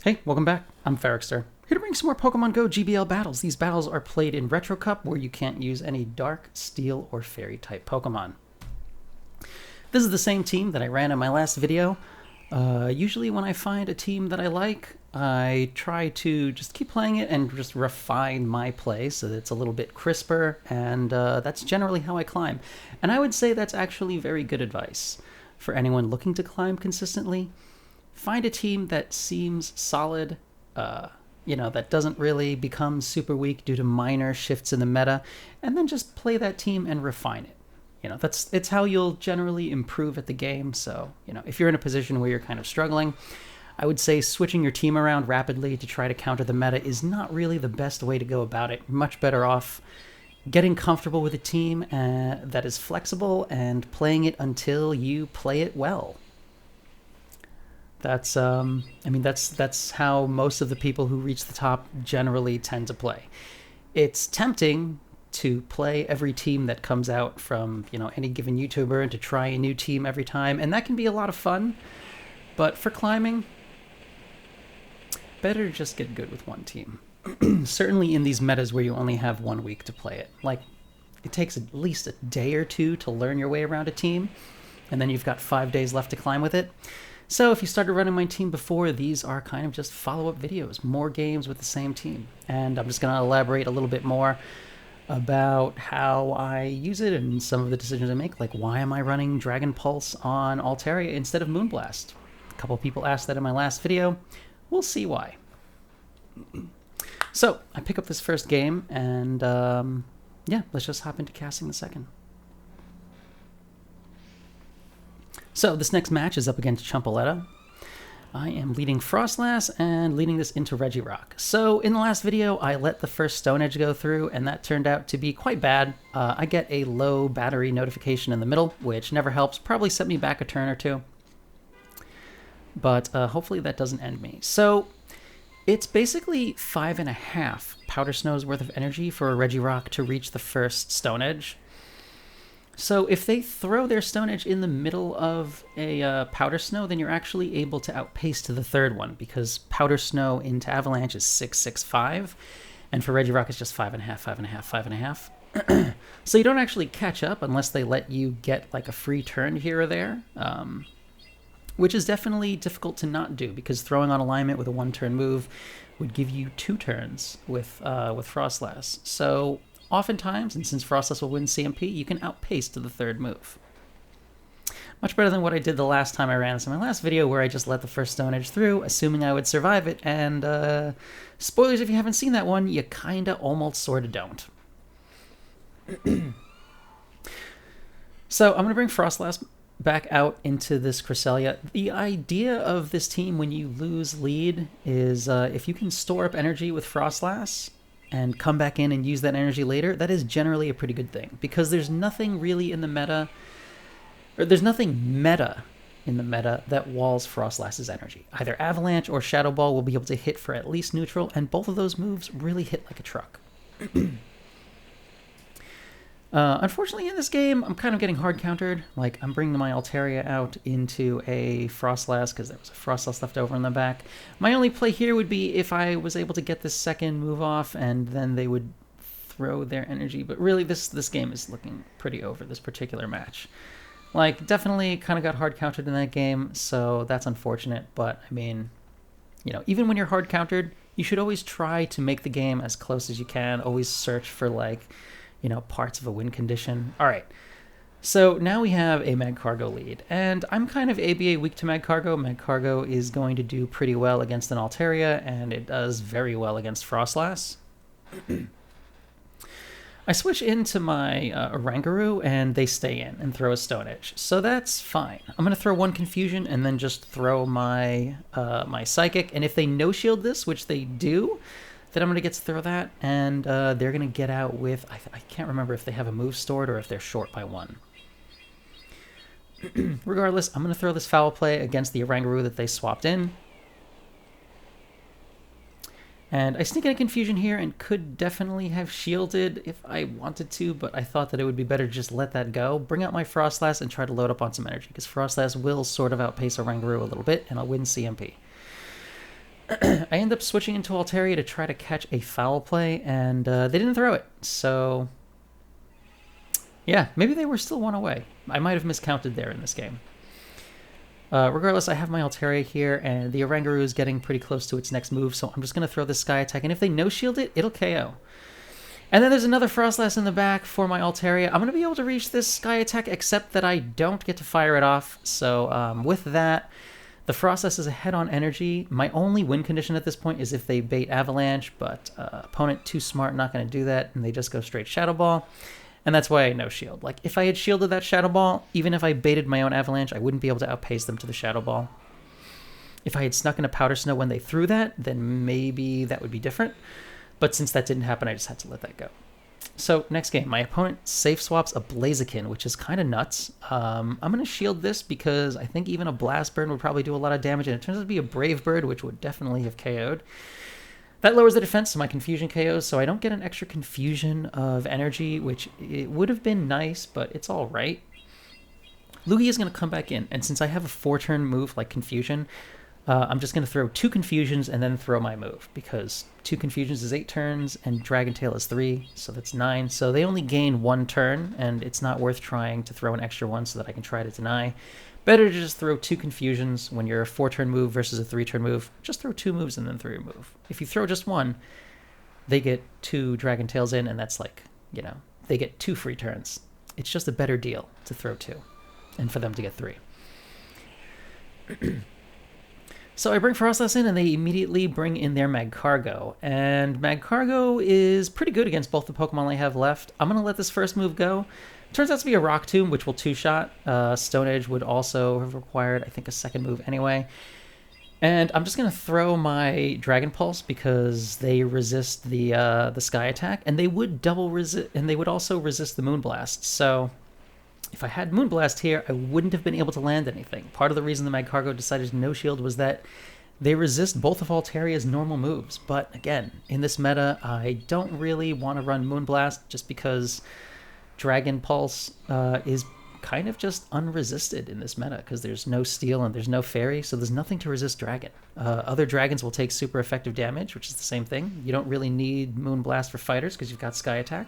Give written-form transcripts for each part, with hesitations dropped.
Hey, welcome back. I'm Ferrikster, here to bring some more Pokemon Go GBL battles. These battles are played in Retro Cup, where you can't use any Dark, Steel, or Fairy-type Pokemon. This is the same team that I ran in my last video. Usually when I find a team that I like, I try to just keep playing it and just refine my play so that it's a little bit crisper, and that's generally how I climb. And I would say that's actually very good advice for anyone looking to climb consistently. Find a team that seems solid, that doesn't really become super weak due to minor shifts in the meta, and then just play that team and refine it. It's how you'll generally improve at the game. So, if you're in a position where you're kind of struggling, I would say switching your team around rapidly to try to counter the meta is not really the best way to go about it. You're much better off getting comfortable with a team that is flexible and playing it until you play it well. That's how most of the people who reach the top generally tend to play. It's tempting to play every team that comes out from, any given YouTuber and to try a new team every time, and that can be a lot of fun. But for climbing, better just get good with one team. Certainly in these metas where you only have 1 week to play it. Like, it takes at least a day or two to learn your way around a team, and then you've got 5 days left to climb with it. So if you started running my team before, these are kind of just follow-up videos, more games with the same team. And I'm just going to elaborate a little bit more about how I use it and some of the decisions I make, like why am I running Dragon Pulse on Altaria instead of Moonblast? A couple people asked that in my last video. We'll see why. So I pick up this first game, and let's just hop into casting the second. So this next match is up against Chumpaletta. I am leading Froslass and leading this into Regirock. So in the last video, I let the first Stone Edge go through, and that turned out to be quite bad. I get a low battery notification in the middle, which never helps. Probably set me back a turn or two. But hopefully that doesn't end me. So it's basically 5.5 Powder Snow's worth of energy for a Regirock to reach the first Stone Edge. So if they throw their Stone Edge in the middle of a Powder Snow, then you're actually able to outpace to the third one, because Powder Snow into Avalanche is 6.65, and for Regirock it's just 5.5, 5.5, 5.5. So you don't actually catch up unless they let you get like a free turn here or there, which is definitely difficult to not do, because throwing on alignment with a 1-turn move would give you 2 turns with Froslass. So oftentimes, and since Froslass will win CMP, you can outpace to the third move. Much better than what I did the last time I ran this in my last video, where I just let the first Stone Edge through, assuming I would survive it, and spoilers if you haven't seen that one, you kinda almost sorta don't. So I'm gonna bring Froslass back out into this Cresselia. The idea of this team when you lose lead is if you can store up energy with Froslass and come back in and use that energy later, that is generally a pretty good thing, because there's nothing really in the meta, or there's nothing meta in the meta that walls Froslass's energy. Either Avalanche or Shadow Ball will be able to hit for at least neutral, and both of those moves really hit like a truck. Unfortunately in this game, I'm kind of getting hard countered. Like, I'm bringing my Altaria out into a Froslass because there was a Froslass left over in the back. My only play here would be if I was able to get this second move off, and then they would throw their energy. But really, this game is looking pretty over, this particular match. Like, definitely kind of got hard countered in that game, so that's unfortunate. But, I mean, even when you're hard countered, you should always try to make the game as close as you can. Always search for, like, parts of a win condition. All right, so now we have a Magcargo lead, and I'm kind of ABA weak to Magcargo. Magcargo is going to do pretty well against an Altaria, and it does very well against Froslass. I switch into my Oranguru, and they stay in and throw a Stone Edge, so that's fine. I'm going to throw 1 Confusion and then just throw my my Psychic, and if they no-shield this, which they do, then I'm going to get to throw that, and they're going to get out with, I can't remember if they have a move stored or if they're short by 1. Regardless, I'm going to throw this Foul Play against the Oranguru that they swapped in. And I sneak in a Confusion here and could definitely have shielded if I wanted to, but I thought that it would be better to just let that go, bring out my Froslass, and try to load up on some energy, because Froslass will sort of outpace Oranguru a little bit, and I'll win CMP. I end up switching into Altaria to try to catch a foul play, and they didn't throw it. So, yeah, maybe they were still one away. I might have miscounted there in this game. Regardless, I have my Altaria here, and the Oranguru is getting pretty close to its next move, so I'm just going to throw this Sky Attack, and if they no-shield it, it'll KO. And then there's another Froslass in the back for my Altaria. I'm going to be able to reach this Sky Attack, except that I don't get to fire it off. So with that, the Froslass is ahead on energy. My only win condition at this point is if they bait Avalanche, but opponent too smart, not going to do that, and they just go straight Shadow Ball. And that's why I no-shield. Like, if I had shielded that Shadow Ball, even if I baited my own Avalanche, I wouldn't be able to outpace them to the Shadow Ball. If I had snuck in a Powder Snow when they threw that, then maybe that would be different. But since that didn't happen, I just had to let that go. So, next game, my opponent safe swaps a Blaziken, which is kind of nuts. I'm going to shield this because I think even a Blast Bird would probably do a lot of damage, and it turns out to be a Brave Bird, which would definitely have KO'd. That lowers the defense to my Confusion KOs, so I don't get an extra Confusion of energy, which it would have been nice, but it's all right. Lugia is going to come back in, and since I have a 4-turn move like Confusion, I'm just going to throw 2 Confusions and then throw my move, because 2 Confusions is 8 turns, and Dragon Tail is 3, so that's 9. So they only gain 1 turn, and it's not worth trying to throw an extra one so that I can try to deny. Better to just throw 2 Confusions when you're a 4-turn move versus a 3-turn move. Just throw 2 moves and then throw your move. If you throw just one, they get 2 Dragon Tails in, and that's like, you know, they get 2 free turns. It's just a better deal to throw 2, and for them to get 3. So I bring Froslass in, and they immediately bring in their Magcargo. And Magcargo is pretty good against both the Pokemon they have left. I'm going to let this first move go. Turns out to be a Rock Tomb, which will 2-shot. Stone Edge would also have required, I think, a second move anyway. And I'm just going to throw my Dragon Pulse because they resist the Sky Attack, and they would double resist, and they would also resist the Moonblast. So if I had Moonblast here, I wouldn't have been able to land anything. Part of the reason the Magcargo decided to no-shield was that they resist both of Altaria's normal moves. But again, in this meta, I don't really want to run Moonblast just because Dragon Pulse is kind of just unresisted in this meta because there's no Steel and there's no Fairy, so there's nothing to resist Dragon. Other dragons will take super effective damage, which is the same thing. You don't really need Moonblast for fighters because you've got Sky Attack.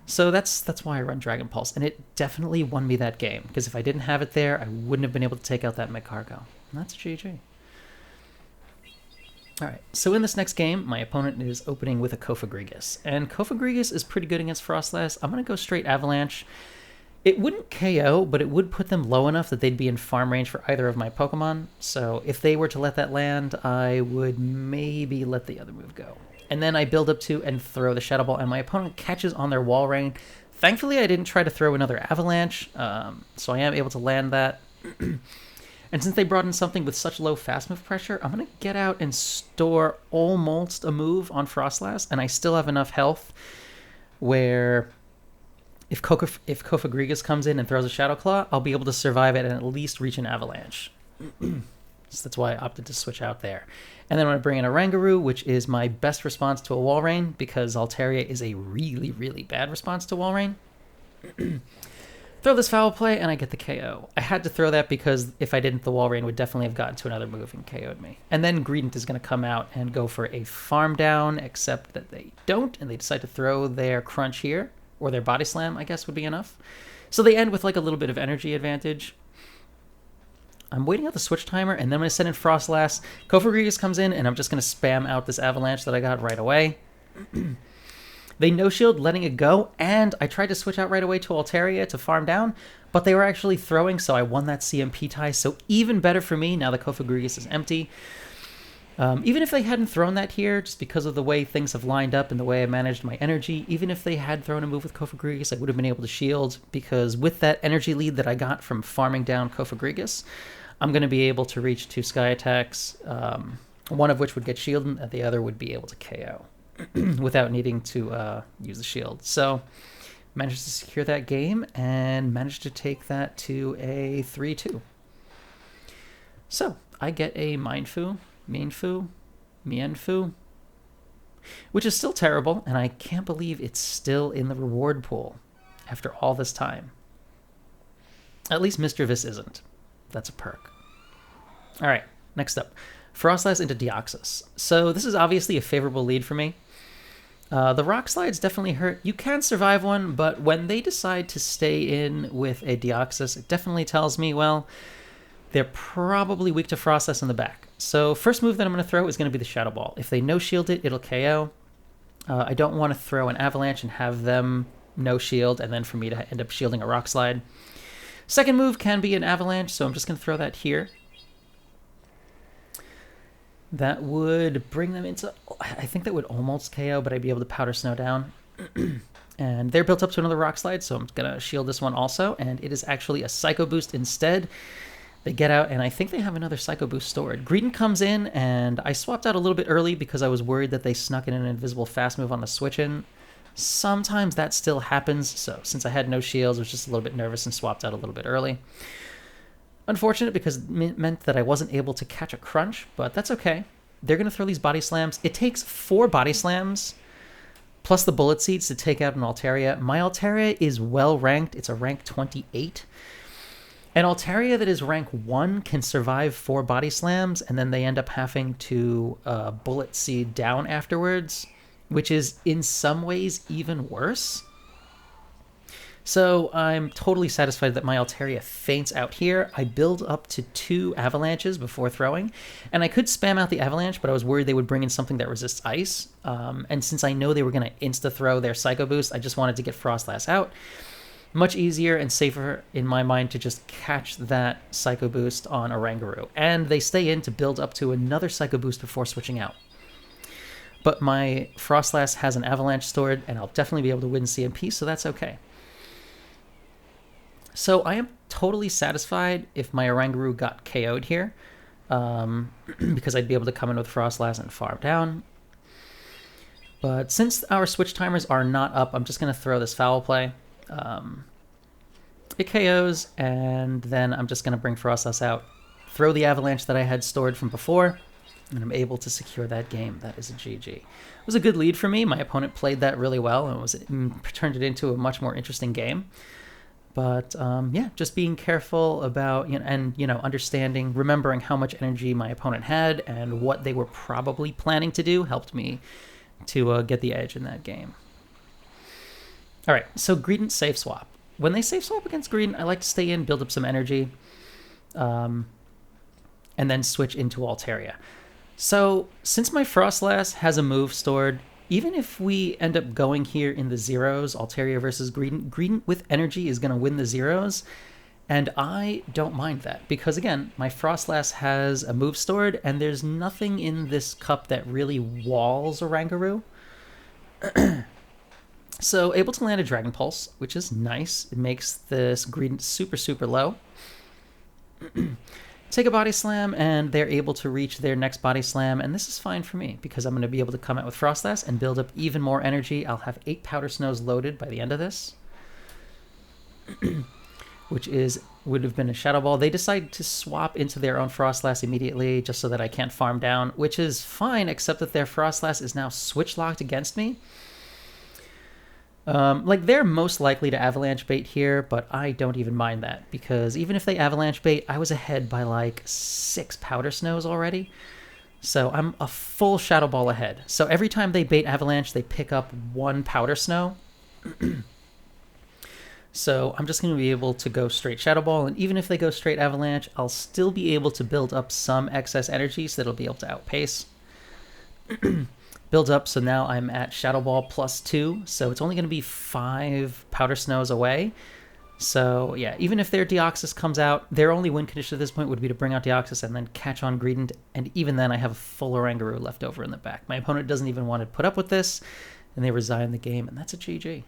So that's why I run Dragon Pulse, and it definitely won me that game, because if I didn't have it there, I wouldn't have been able to take out that Magcargo. And that's GG. Alright, so in this next game, my opponent is opening with a Cofagrigus, and Cofagrigus is pretty good against Froslass. I'm going to go straight Avalanche. It wouldn't KO, but it would put them low enough that they'd be in farm range for either of my Pokemon, so if they were to let that land, I would maybe let the other move go. And then I build up to and throw the Shadow Ball, and my opponent catches on their Walrein. Thankfully, I didn't try to throw another Avalanche, so I am able to land that. And since they brought in something with such low fast move pressure, I'm going to get out and store almost a move on Froslass, and I still have enough health where if Cofagrigus comes in and throws a Shadow Claw, I'll be able to survive it and at least reach an Avalanche. So that's why I opted to switch out there. And then I'm going to bring in a Oranguru, which is my best response to a Walrein, because Altaria is a really, really bad response to Walrein. Throw this Foul Play, and I get the KO. I had to throw that because if I didn't, the Walrein would definitely have gotten to another move and KO'd me. And then Greedent is going to come out and go for a Farm Down, except that they don't, and they decide to throw their Crunch here, or their Body Slam, I guess, would be enough. So they end with like a little bit of energy advantage. I'm waiting out the switch timer, and then when I send in Froslass, Cofagrigus comes in, and I'm just going to spam out this Avalanche that I got right away. They no-shield, letting it go, and I tried to switch out right away to Altaria to farm down, but they were actually throwing, so I won that CMP tie, so even better for me now that Cofagrigus is empty. Even if they hadn't thrown that here, just because of the way things have lined up and the way I managed my energy, even if they had thrown a move with Cofagrigus, I would have been able to shield, because with that energy lead that I got from farming down Cofagrigus, I'm going to be able to reach 2 Sky Attacks, one of which would get shielded, and the other would be able to KO without needing to use the shield. So managed to secure that game and managed to take that to a 3-2. So I get a Mindfu, Mienfu, Mienfu, which is still terrible, and I can't believe it's still in the reward pool after all this time. At least Mischievous isn't. That's a perk. All right, next up. Froslass into Deoxys. So this is obviously a favorable lead for me. The rock slides definitely hurt. You can survive one, but when they decide to stay in with a Deoxys, it definitely tells me, well, they're probably weak to Froslass in the back. So first move that I'm going to throw is going to be the Shadow Ball. If they no-shield it, it'll KO. I don't want to throw an Avalanche and have them no-shield, and then for me to end up shielding a Rock Slide. Second move can be an Avalanche, so I'm just going to throw that here. That would bring them into... I think that would almost KO, but I'd be able to Powder Snow down. And they're built up to another Rock Slide, so I'm going to shield this one also. And it is actually a Psycho Boost instead. They get out, and I think they have another Psycho Boost stored. Greedent comes in, and I swapped out a little bit early because I was worried that they snuck in an invisible fast move on the switch-in. Sometimes that still happens, so since I had no shields, I was just a little bit nervous and swapped out a little bit early. Unfortunate because it meant that I wasn't able to catch a crunch, but that's okay. They're going to throw these Body Slams. It takes 4 Body Slams plus the Bullet Seeds to take out an Altaria. My Altaria is well ranked. It's a rank 28. An Altaria that is rank 1 can survive 4 Body Slams, and then they end up having to Bullet Seed down afterwards, which is in some ways even worse. So I'm totally satisfied that my Altaria faints out here. I build up to 2 Avalanches before throwing, and I could spam out the Avalanche, but I was worried they would bring in something that resists ice. And since I know they were going to insta-throw their Psycho Boost, I just wanted to get Froslass out. Much easier and safer in my mind to just catch that Psycho Boost on Oranguru. And they stay in to build up to another Psycho Boost before switching out. But my Froslass has an Avalanche stored, and I'll definitely be able to win CMP, so that's okay. So I am totally satisfied if my Oranguru got KO'd here, because I'd be able to come in with Froslass and farm down. But since our switch timers are not up, I'm just going to throw this Foul Play. It KOs, and then I'm just going to bring Froslass out, throw the Avalanche that I had stored from before, and I'm able to secure that game. That is a GG. It was a good lead for me. My opponent played that really well and turned it into a much more interesting game. But yeah, just being careful about, understanding, remembering how much energy my opponent had and what they were probably planning to do helped me to get the edge in that game. All right, so Greedent safe swap. When they safe swap against Greedent, I like to stay in, build up some energy, and then switch into Altaria. So since my Froslass has a move stored, even if we end up going here in the zeros, Altaria versus Greedent, Greedent with energy is going to win the zeros, and I don't mind that, because again, my Froslass has a move stored, and there's nothing in this cup that really walls Oranguru. So able to land a Dragon Pulse, which is nice. It makes this Greedent super, super low. Take a Body Slam, and they're able to reach their next Body Slam, and this is fine for me, because I'm going to be able to come out with Froslass and build up even more energy. I'll have 8 Powder Snows loaded by the end of this, which would have been a Shadow Ball. They decide to swap into their own Froslass immediately, just so that I can't farm down, which is fine, except that their Froslass is now switch-locked against me. They're most likely to Avalanche bait here, but I don't even mind that, because even if they Avalanche bait, I was ahead by 6 Powder Snows already. So I'm a full Shadow Ball ahead. So every time they bait Avalanche, they pick up 1 Powder Snow. So I'm just going to be able to go straight Shadow Ball, and even if they go straight Avalanche, I'll still be able to build up some excess energy so that it'll be able to outpace. Build up, so now I'm at Shadow Ball +2, so it's only going to be 5 Powder Snows away. So yeah, even if their Deoxys comes out, their only win condition at this point would be to bring out Deoxys and then catch on Greedent, and even then I have a full Oranguru left over in the back. My opponent doesn't even want to put up with this, and they resign the game, and that's a GG.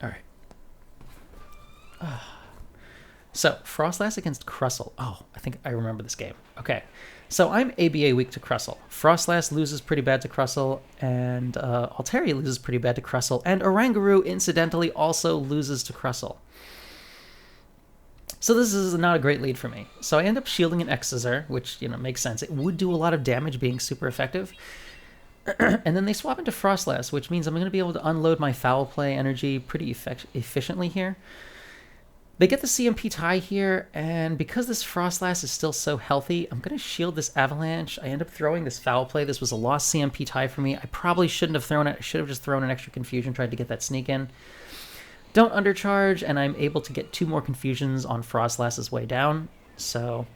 All right. So, Froslass against Crustle. Oh, I think I remember this game. Okay. So I'm ABA weak to Crustle. Froslass loses pretty bad to Crustle, and Altaria loses pretty bad to Crustle, and Oranguru, incidentally, also loses to Crustle. So this is not a great lead for me. So I end up shielding an Exeter, which, makes sense. It would do a lot of damage, being super effective. And then they swap into Froslass, which means I'm going to be able to unload my Foul Play energy pretty efficiently here. They get the CMP tie here, and because this Froslass is still so healthy, I'm going to shield this Avalanche. I end up throwing this Foul Play. This was a lost CMP tie for me. I probably shouldn't have thrown it. I should have just thrown an extra Confusion, tried to get that sneak in. Don't undercharge, and I'm able to get 2 more Confusions on Froslass's way down. So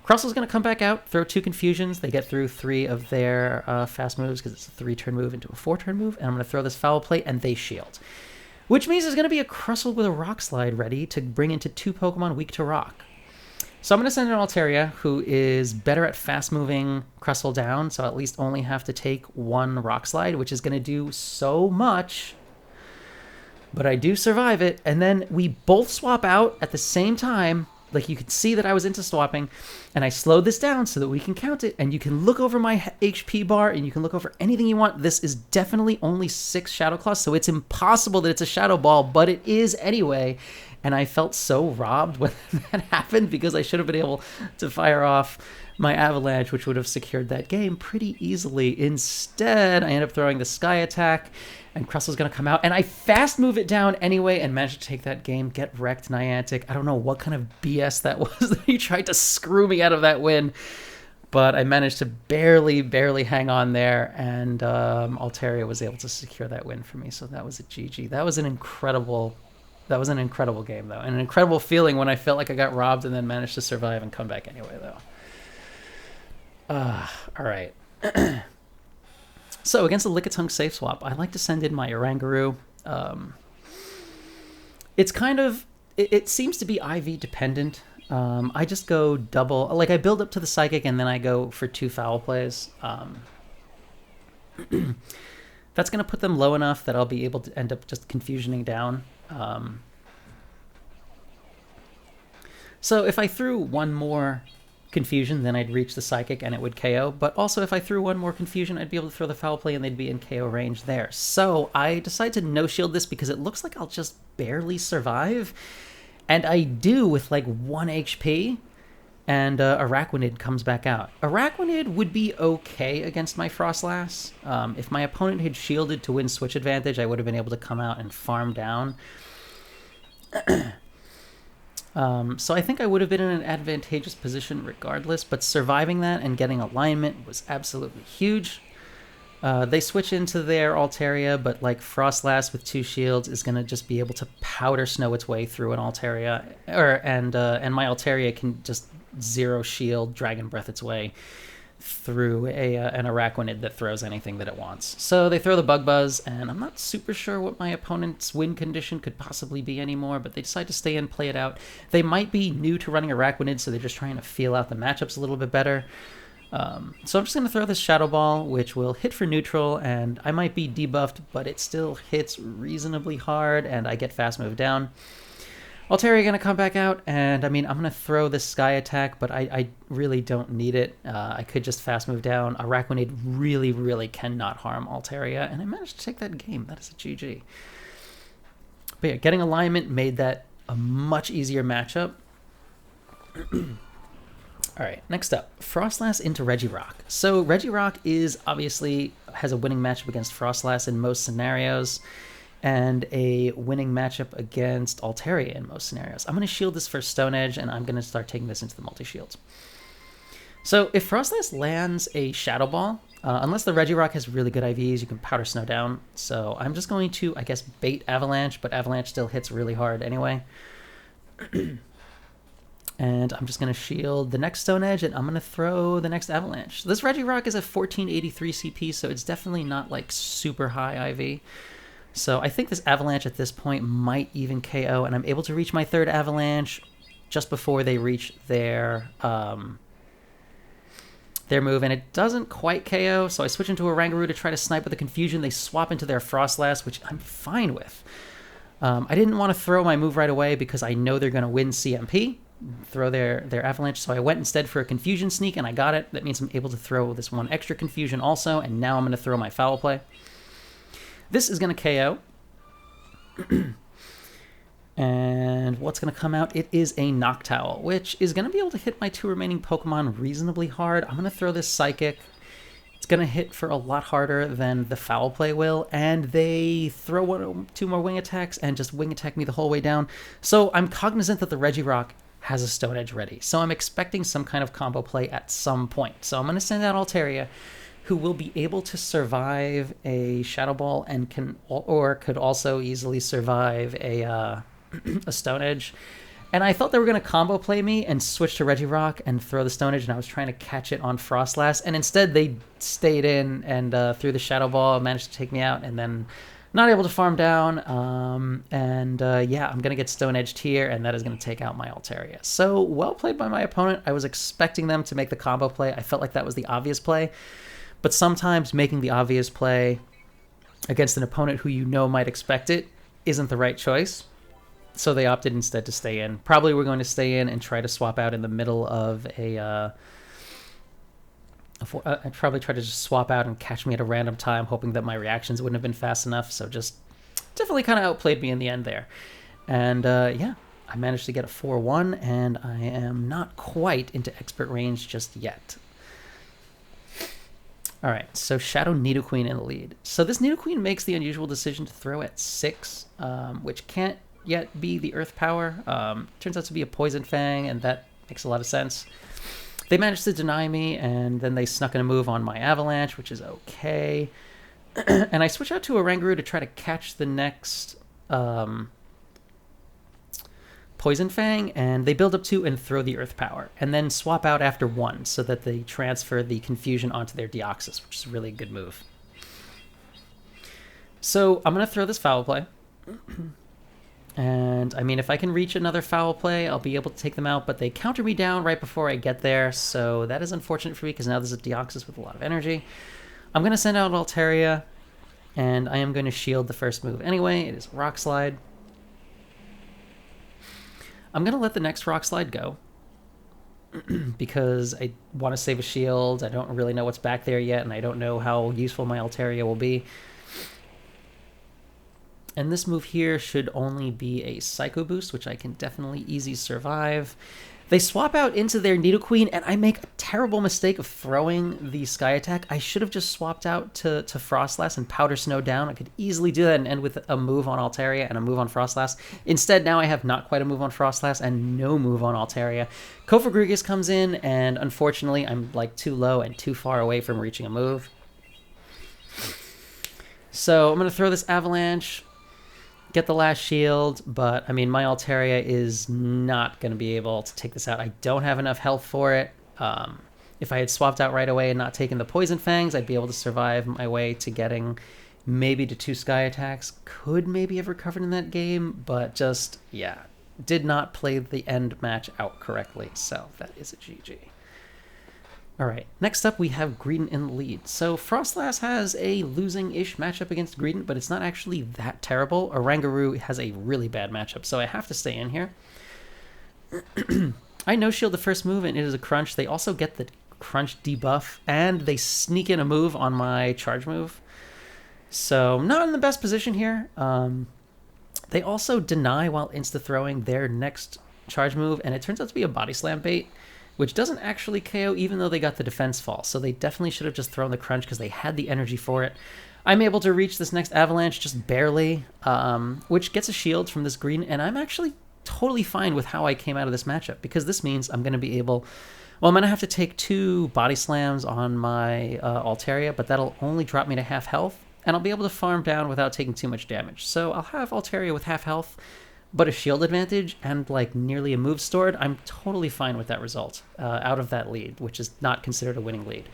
Crustle's going to come back out, throw 2 Confusions. They get through 3 of their fast moves because it's a 3-turn move into a 4-turn move, and I'm going to throw this Foul Play, and they shield. Which means there's going to be a Crustle with a Rock Slide ready to bring into 2 Pokemon weak to Rock. So I'm going to send an Altaria, who is better at fast-moving Crustle down, so at least only have to take 1 Rock Slide, which is going to do so much. But I do survive it, and then we both swap out at the same time. Like, you could see that I was into swapping, and I slowed this down so that we can count it, and you can look over my HP bar, and you can look over anything you want. This is definitely only 6 Shadow Claws, so it's impossible that it's a Shadow Ball, but it is anyway. And I felt so robbed when that happened, because I should have been able to fire off my Avalanche, which would have secured that game pretty easily. Instead, I end up throwing the Sky Attack, and Crustle's going to come out, and I fast move it down anyway and managed to take that game, get wrecked, Niantic. I don't know what kind of BS that was that you tried to screw me out of that win, but I managed to barely hang on there, and Altaria was able to secure that win for me, so that was a GG. That was an incredible game, though, and an incredible feeling when I felt like I got robbed and then managed to survive and come back anyway, though. All right. So against the Lickitung safe swap, I like to send in my Oranguru. It's kind of, it seems to be IV dependent. I just go double, like I build up to the Psychic and then I go for 2 Foul Plays. That's going to put them low enough that I'll be able to end up just confusioning down. So if I threw 1 more Confusion, then I'd reach the Psychic and it would KO. But also if I threw 1 more Confusion, I'd be able to throw the Foul Play and they'd be in KO range there. So I decided to no-shield this because it looks like I'll just barely survive. And I do with like 1 HP. And Araquanid comes back out. Araquanid would be okay against my Froslass. If my opponent had shielded to win switch advantage, I would have been able to come out and farm down. So I think I would have been in an advantageous position regardless, but surviving that and getting alignment was absolutely huge. They switch into their Altaria, but like Froslass with 2 shields is going to just be able to powder snow its way through an Altaria, and my Altaria can just 0 shield Dragon Breath its way through an Araquanid that throws anything that it wants. So they throw the Bug Buzz, and I'm not super sure what my opponent's win condition could possibly be anymore, but they decide to stay and play it out. They might be new to running Araquanid, so they're just trying to feel out the matchups a little bit better. So I'm just going to throw this Shadow Ball, which will hit for neutral, and I might be debuffed, but it still hits reasonably hard, and I get fast move down. Altaria going to come back out, and I mean, I'm going to throw this Sky Attack, but I really don't need it. I could just fast move down. Araquanid really cannot harm Altaria, and I managed to take that game. That is a GG. But yeah, getting alignment made that a much easier matchup. All right, next up, Froslass into Regirock. So Regirock has a winning matchup against Froslass in most scenarios, and a winning matchup against Altaria in most scenarios. I'm going to shield this for Stone Edge, and I'm going to start taking this into the multi-shields. So if Froslass lands a Shadow Ball, unless the Regirock has really good IVs, you can powder snow down. So I'm just going to, I guess, bait Avalanche, but Avalanche still hits really hard anyway. And I'm just going to shield the next Stone Edge, and I'm going to throw the next Avalanche. This Regirock is a 1483 CP, so it's definitely not like super high IV. So I think this Avalanche at this point might even KO, and I'm able to reach my 3rd Avalanche just before they reach their move, and it doesn't quite KO, so I switch into a Oranguru to try to snipe with the Confusion. They swap into their Froslass, which I'm fine with. I didn't want to throw my move right away because I know they're going to win CMP, throw their Avalanche, so I went instead for a Confusion Sneak, and I got it. That means I'm able to throw this 1 extra Confusion also, and now I'm going to throw my Foul Play. This is going to KO. And what's going to come out? It is a Noctowl, which is going to be able to hit my 2 remaining Pokemon reasonably hard. I'm going to throw this Psychic. It's going to hit for a lot harder than the foul play will, and they throw 2 more wing attacks and just wing attack me the whole way down. So I'm cognizant that the Regirock has a Stone Edge ready. So I'm expecting some kind of combo play at some point. So I'm going to send out Altaria, who will be able to survive a Shadow Ball and could also easily survive a Stone Edge. And I thought they were going to combo play me and switch to Regirock and throw the Stone Edge, and I was trying to catch it on Froslass, and instead they stayed in and threw the Shadow Ball, managed to take me out, and then not able to farm down. Yeah, I'm going to get Stone Edged here, and that is going to take out my Altaria. So, well played by my opponent. I was expecting them to make the combo play. I felt like that was the obvious play. But sometimes making the obvious play against an opponent who you know might expect it isn't the right choice. So they opted instead to stay in. Probably we're going to stay in and try to swap out in the middle of I'd probably try to just swap out and catch me at a random time, hoping that my reactions wouldn't have been fast enough. So just definitely kind of outplayed me in the end there. And yeah, I managed to get a 4-1, and I am not quite into expert range just yet. All right, so Shadow Nidoqueen in the lead. So this Nidoqueen makes the unusual decision to throw at 6, which can't yet be the Earth Power. Turns out to be a Poison Fang, and that makes a lot of sense. They managed to deny me, and then they snuck in a move on my Avalanche, which is okay. And I switch out to Oranguru to try to catch the next Poison Fang, and they build up 2 and throw the Earth Power, and then swap out after 1 so that they transfer the Confusion onto their Deoxys, which is a really good move. So I'm going to throw this Foul Play. And, I mean, if I can reach another Foul Play, I'll be able to take them out, but they counter me down right before I get there, so that is unfortunate for me, because now there's a Deoxys with a lot of energy. I'm going to send out Altaria, and I am going to shield the first move anyway. It is Rock Slide. I'm going to let the next Rock Slide go, because I want to save a shield. I don't really know what's back there yet, and I don't know how useful my Altaria will be. And this move here should only be a Psycho Boost, which I can definitely easy survive. They swap out into their Nidoqueen, and I make a terrible mistake of throwing the Sky Attack. I should have just swapped out to Froslass and Powder Snow down. I could easily do that and end with a move on Altaria and a move on Froslass. Instead, now I have not quite a move on Froslass and no move on Altaria. Cofagrigus comes in, and unfortunately, I'm like too low and too far away from reaching a move. So I'm going to throw this Avalanche, get the last shield, but I mean, my Altaria is not going to be able to take this out. I don't have enough health for it. If I had swapped out right away and not taken the Poison Fangs, I'd be able to survive my way to getting maybe to 2 Sky Attacks. Could maybe have recovered in that game, but just, yeah, did not play the end match out correctly. So that is a GG. All right, next up we have Greedent in the lead. So Froslass has a losing-ish matchup against Greedent, but it's not actually that terrible. Oranguru has a really bad matchup, so I have to stay in here. I no-shield the first move, and it is a Crunch. They also get the Crunch debuff, and they sneak in a move on my charge move. So not in the best position here. They also deny while insta-throwing their next charge move, and it turns out to be a Body Slam bait, which doesn't actually KO even though they got the defense fall. So they definitely should have just thrown the Crunch because they had the energy for it. I'm able to reach this next Avalanche just barely, which gets a shield from this green, and I'm actually totally fine with how I came out of this matchup, because this means I'm going to be able... Well, I'm going to have to take 2 Body Slams on my Altaria, but that'll only drop me to half health, and I'll be able to farm down without taking too much damage. So I'll have Altaria with half health, but a shield advantage and like nearly a move stored. I'm totally fine with that result out of that lead, which is not considered a winning lead.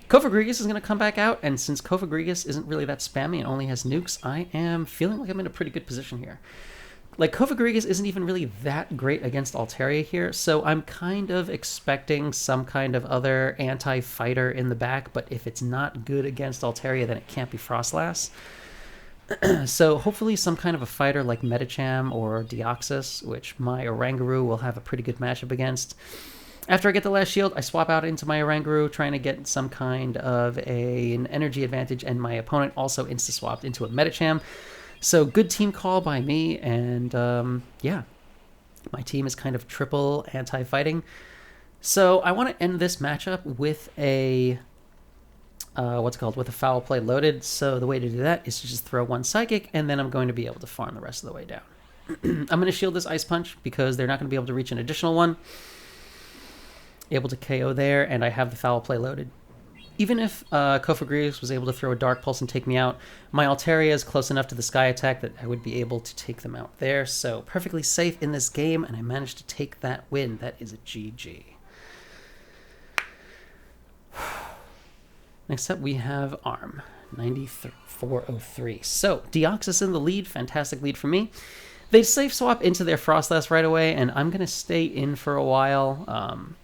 Cofagrigus is going to come back out, and since Cofagrigus isn't really that spammy and only has nukes, I am feeling like I'm in a pretty good position here. Like, Cofagrigus isn't even really that great against Altaria here, so I'm kind of expecting some kind of other anti-fighter in the back, but if it's not good against Altaria, then it can't be Froslass. So hopefully some kind of a fighter like Medicham or Deoxys, which my Oranguru will have a pretty good matchup against. After I get the last shield, I swap out into my Oranguru, trying to get some kind of an energy advantage, and my opponent also insta-swapped into a Medicham. So good team call by me, and yeah, my team is kind of triple anti-fighting. So I want to end this matchup with a with a Foul Play loaded. So the way to do that is to just throw one Psychic, and then I'm going to be able to farm the rest of the way down. I'm going to shield this Ice Punch because they're not going to be able to reach an additional one. Able to KO there, and I have the Foul Play loaded. Even if Cofagrigus was able to throw a Dark Pulse and take me out, my Altaria is close enough to the Sky Attack that I would be able to take them out there. So perfectly safe in this game, and I managed to take that win. That is a GG. Next up, we have Arm, 9403. So Deoxys in the lead, fantastic lead for me. They safe swap into their Froslass right away, and I'm going to stay in for a while. I'm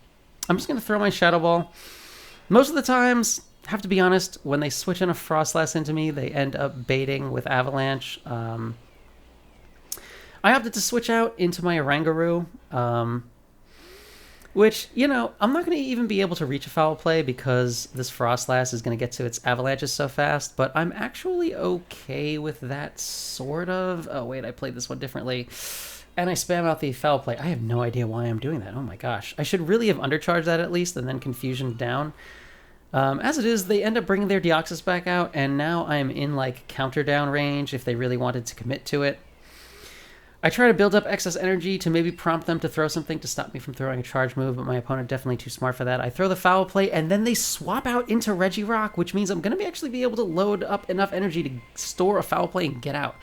just going to throw my Shadow Ball. Most of the times, have to be honest, when they switch in a Froslass into me, they end up baiting with Avalanche. I opted to switch out into my Oranguru, which, you know, I'm not going to even be able to reach a Foul Play because this Froslass is going to get to its Avalanches so fast, but I'm actually okay with that, sort of. Oh, wait, I played this one differently. And I spam out the Foul Play. I have no idea why I'm doing that. Oh my gosh. I should really have undercharged that at least and then Confusion down. As it is, they end up bringing their Deoxys back out, and now I'm in like counter down range if they really wanted to commit to it. I try to build up excess energy to maybe prompt them to throw something to stop me from throwing a charge move, but my opponent definitely too smart for that. I throw the Foul Play, and then they swap out into Regirock, which means I'm going to actually be able to load up enough energy to store a Foul Play and get out.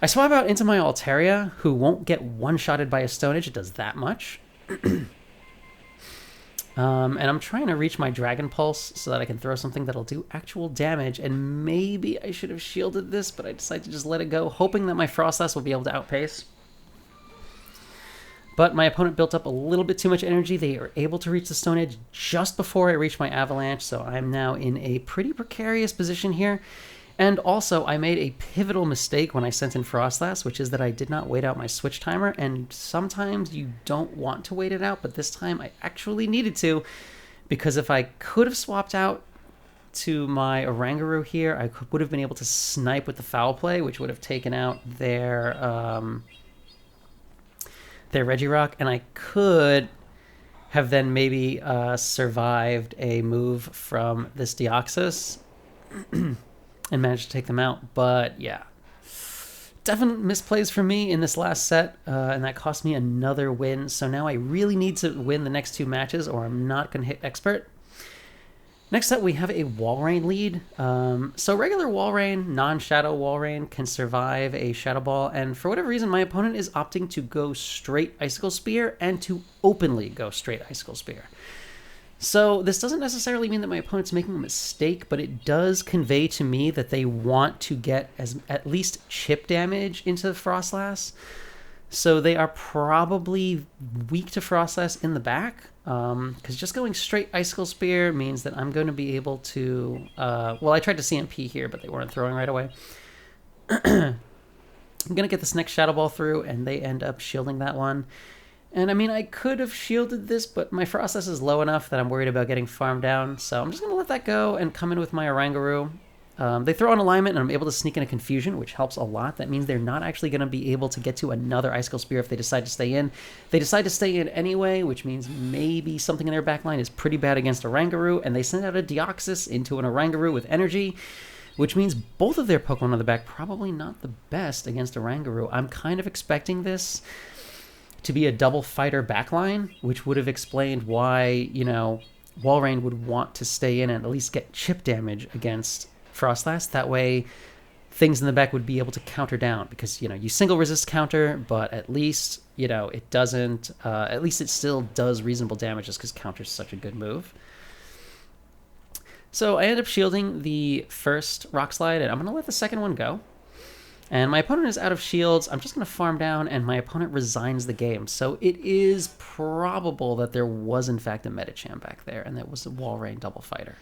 I swap out into my Altaria, who won't get one-shotted by a Stone Edge. It does that much. And I'm trying to reach my Dragon Pulse so that I can throw something that'll do actual damage. And maybe I should have shielded this, but I decided to just let it go, hoping that my Froslass will be able to outpace. But my opponent built up a little bit too much energy. They are able to reach the Stone Edge just before I reach my Avalanche, so I'm now in a pretty precarious position here. And also, I made a pivotal mistake when I sent in Froslass, which is that I did not wait out my switch timer, and sometimes you don't want to wait it out, but this time I actually needed to, because if I could have swapped out to my Oranguru here, I would have been able to snipe with the Foul Play, which would have taken out their Regirock, and I could have then maybe survived a move from this Deoxys and managed to take them out. But yeah, definite misplays for me in this last set, and that cost me another win. So now I really need to win the next two matches, or I'm not going to hit Expert. Next up, we have a Walrein lead. So regular Walrein, non-Shadow Walrein, can survive a Shadow Ball, and for whatever reason, my opponent is opting to go straight Icicle Spear and to openly go straight Icicle Spear. So this doesn't necessarily mean that my opponent's making a mistake, but it does convey to me that they want to get at least chip damage into the Froslass. So they are probably weak to Froslass in the back, because just going straight Icicle Spear means that I'm going to be able to... well, I tried to CMP here, but they weren't throwing right away. I'm going to get this next Shadow Ball through, and they end up shielding that one. And I mean, I could have shielded this, but my Froslass is low enough that I'm worried about getting farmed down. So I'm just going to let that go and come in with my Oranguru. They throw an alignment, and I'm able to sneak in a Confusion, which helps a lot. That means they're not actually going to be able to get to another Icicle Spear if they decide to stay in. They decide to stay in anyway, which means maybe something in their backline is pretty bad against Oranguru, and they send out a Deoxys into an Oranguru with energy, which means both of their Pokemon on the back probably not the best against Oranguru. I'm kind of expecting this to be a double fighter backline, which would have explained why, you know, Walrein would want to stay in and at least get chip damage against Froslass. That way, things in the back would be able to counter down, because, you know, you single resist counter, but at least, you know, it doesn't, at least it still does reasonable damage just because counter's such a good move. So I end up shielding the first Rock Slide, and I'm going to let the second one go. And my opponent is out of shields. I'm just going to farm down, and my opponent resigns the game. So it is probable that there was, in fact, a Medicham back there, and that was a Walrein double fighter.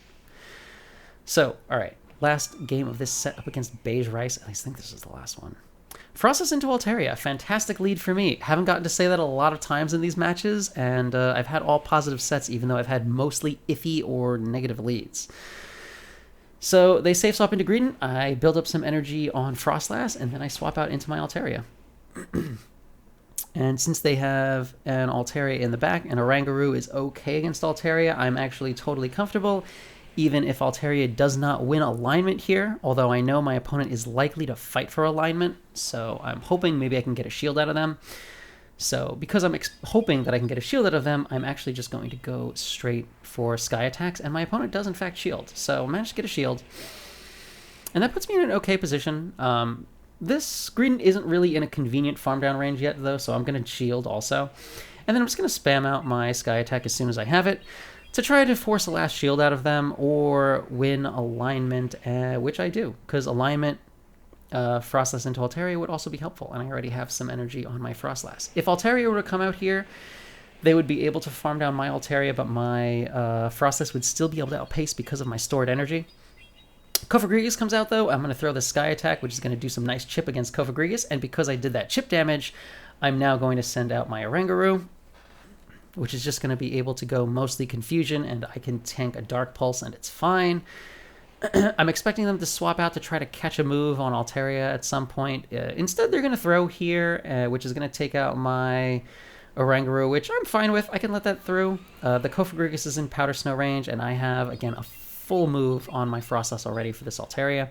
So, all right. Last game of this set up against Beige Rice. I think this is the last one. Froslass into Altaria. Fantastic lead for me. Haven't gotten to say that a lot of times in these matches, and I've had all positive sets, even though I've had mostly iffy or negative leads. So they safe swap into Greedent, I build up some energy on Froslass, and then I swap out into my Altaria. And since they have an Altaria in the back, and Oranguru is okay against Altaria, I'm actually totally comfortable. even if Altaria does not win alignment here, although I know my opponent is likely to fight for alignment, so I'm hoping maybe I can get a shield out of them. So because I'm hoping that I can get a shield out of them, I'm actually just going to go straight for Sky attacks, and my opponent does in fact shield. So I managed to get a shield, and that puts me in an okay position. This Greedent isn't really in a convenient farm down range yet, though, so I'm going to shield also. And then I'm just going to spam out my Sky attack as soon as I have it to try to force a last shield out of them or win alignment, which I do, because alignment Froslass into Altaria would also be helpful, and I already have some energy on my Froslass. If Altaria were to come out here, they would be able to farm down my Altaria, but my Froslass would still be able to outpace because of my stored energy. Cofagrigus comes out, though. I'm going to throw the Sky attack, which is going to do some nice chip against Cofagrigus, and because I did that chip damage, I'm now going to send out my Oranguru, which is just going to be able to go mostly Confusion, and I can tank a Dark Pulse, and it's fine. I'm expecting them to swap out to try to catch a move on Altaria at some point. Instead, they're going to throw here, which is going to take out my Oranguru, which I'm fine with. I can let that through. The Cofagrigus is in Powder Snow range, and I have, again, a full move on my Froslass already for this Altaria,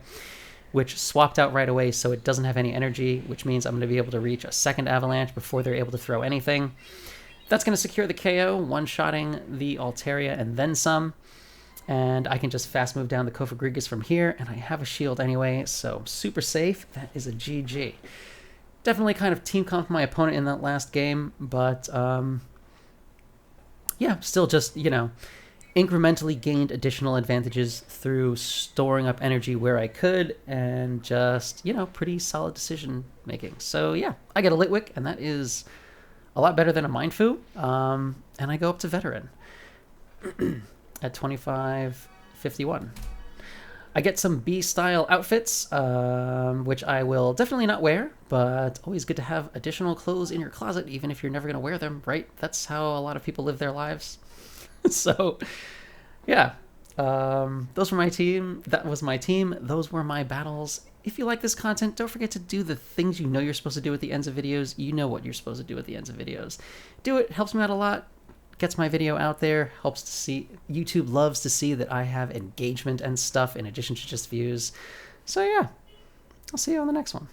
which swapped out right away, so it doesn't have any energy, which means I'm going to be able to reach a second Avalanche before they're able to throw anything. That's going to secure the KO, one-shotting the Altaria and then some. And I can just fast move down the Cofagrigus from here, and I have a shield anyway, so super safe. That is a GG. Definitely kind of team comped my opponent in that last game, but yeah, still just, you know, incrementally gained additional advantages through storing up energy where I could, and just, you know, pretty solid decision making. So yeah, I get a Litwick, and that is a lot better than a Mindfu, and I go up to Veteran at 25.51. I get some B-style outfits, which I will definitely not wear, but always good to have additional clothes in your closet, even if you're never going to wear them, right? That's how a lot of people live their lives. So, yeah, those were my team. That was my team. Those were my battles. If you like this content, don't forget to do the things you know you're supposed to do at the ends of videos. You know what you're supposed to do at the ends of videos. Do it. Helps me out a lot. Gets my video out there. Helps to see. YouTube loves to see that I have engagement and stuff in addition to just views. So, yeah, I'll see you on the next one.